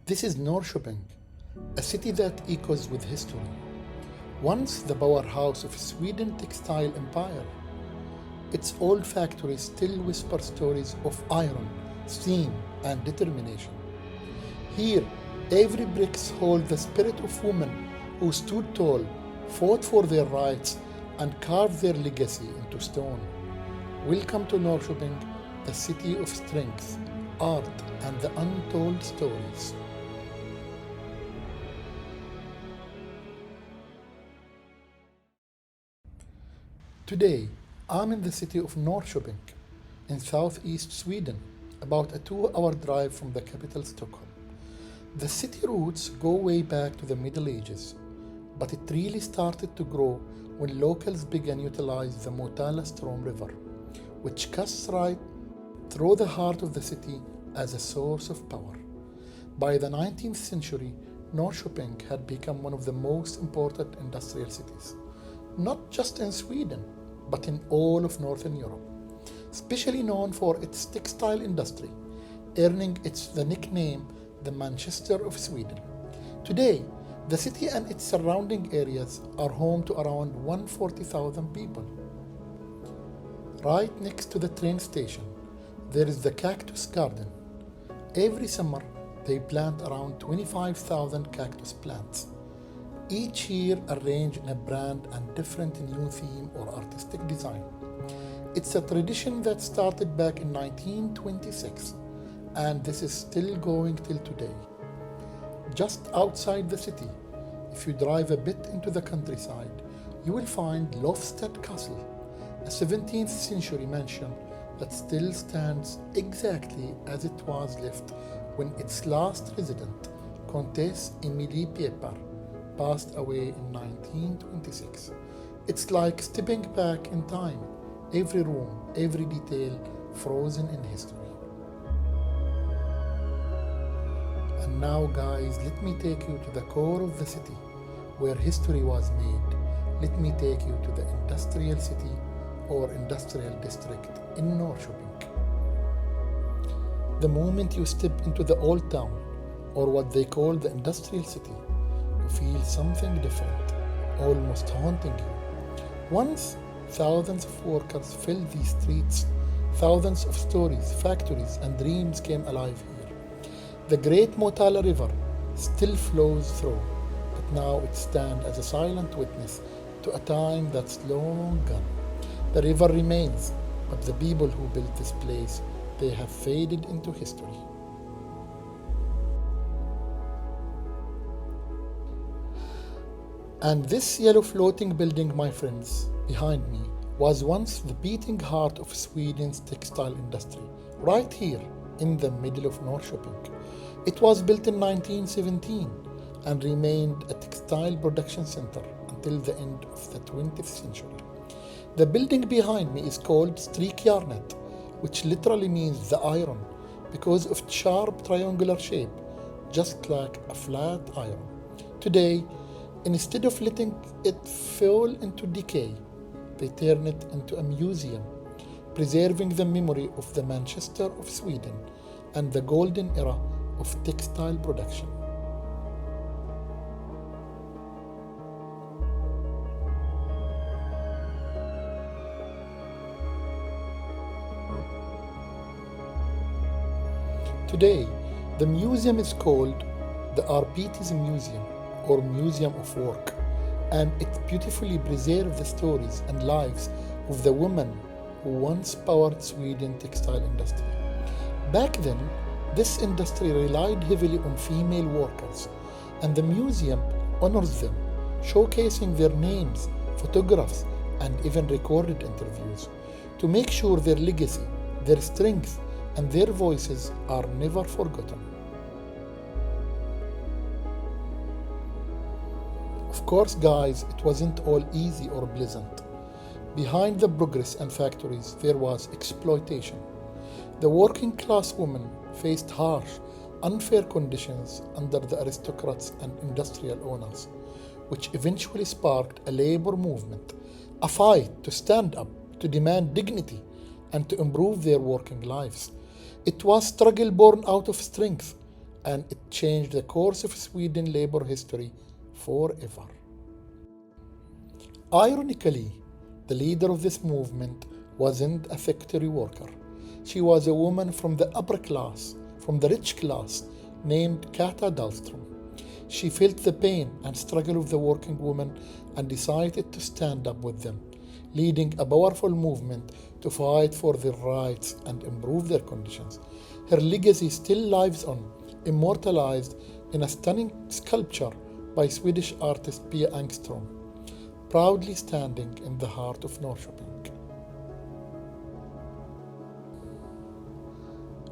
This is Norrköping, a city that echoes with history. Once the powerhouse of Sweden's textile empire, its old factories still whisper stories of iron, steam, and determination. Here, every brick holds the spirit of women who stood tall, fought for their rights, and carved their legacy into stone. Welcome to Norrköping, the city of strength, art, and the untold stories. Today, I'm in the city of Norrköping, in southeast Sweden, about a 2-hour drive from the capital Stockholm. The city roots go way back to the Middle Ages, but it really started to grow when locals began to utilize the Kata Dalström river, which cuts right through the heart of the city as a source of power. By the 19th century, Norrköping had become one of the most important industrial cities, not just in Sweden, but in all of Northern Europe, especially known for its textile industry, earning the nickname the Manchester of Sweden. Today, the city and its surrounding areas are home to around 140,000 people. Right next to the train station, there is the Cactus Garden. Every summer, they plant around 25,000 cactus plants, each year arranged in a brand and different new theme or artistic design. It's a tradition that started back in 1926, and this is still going till today. Just outside the city, if you drive a bit into the countryside, you will find Löfstad Castle, a 17th century mansion that still stands exactly as it was left when its last resident, Countess Emilie Pepper, passed away in 1926. It's like stepping back in time, every room, every detail frozen in history. And now guys, let me take you to the core of the city, where history was made. Let me take you to the industrial city or industrial district in Norrköping. The moment you step into the old town, or what they call the industrial city, you feel something different, almost haunting you. Once, thousands of workers filled these streets, thousands of stories, factories, and dreams came alive here. The great Motala River still flows through, but now it stands as a silent witness to a time that's long gone. The river remains, but the people who built this place, they have faded into history. And this yellow floating building, my friends, behind me, was once the beating heart of Sweden's textile industry, right here in the middle of Norrköping. It was built in 1917 and remained a textile production center until the end of the 20th century. The building behind me is called Strykjärnet, which literally means the iron, because of its sharp triangular shape, just like a flat iron. Today, instead of letting it fall into decay, they turn it into a museum, preserving the memory of the Manchester of Sweden and the golden era of textile production. Today, the museum is called the Arbetets Museum, or Museum of Work, and it beautifully preserves the stories and lives of the women who once powered Sweden's textile industry. Back then, this industry relied heavily on female workers, and the museum honors them, showcasing their names, photographs, and even recorded interviews to make sure their legacy, their strength, and their voices are never forgotten. Of course, guys, it wasn't all easy or pleasant. Behind the progress and factories, there was exploitation. The working class women faced harsh, unfair conditions under the aristocrats and industrial owners, which eventually sparked a labor movement, a fight to stand up, to demand dignity, and to improve their working lives. It was struggle born out of strength, and it changed the course of Sweden labor history forever. Ironically, the leader of this movement wasn't a factory worker. She was a woman from the upper class, from the rich class, named Kata Dalström. She felt the pain and struggle of the working women and decided to stand up with them, leading a powerful movement to fight for their rights and improve their conditions. Her legacy still lives on, immortalized in a stunning sculpture by Swedish artist Pia Engström, proudly standing in the heart of Norrköping.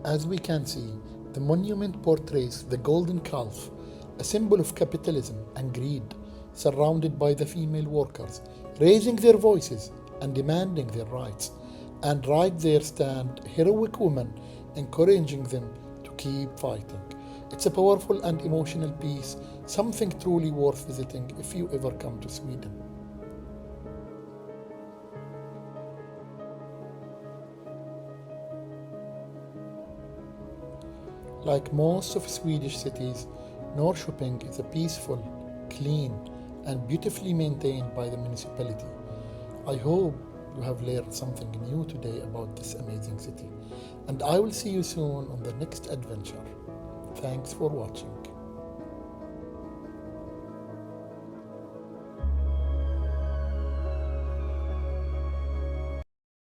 As we can see, the monument portrays the golden calf, a symbol of capitalism and greed, surrounded by the female workers, raising their voices and demanding their rights. And right there stand heroic women, encouraging them to keep fighting. It's a powerful and emotional piece, something truly worth visiting if you ever come to Sweden. Like most of Swedish cities, Norrköping is a peaceful, clean, and beautifully maintained by the municipality. I hope you have learned something new today about this amazing city, and I will see you soon on the next adventure. Thanks for watching.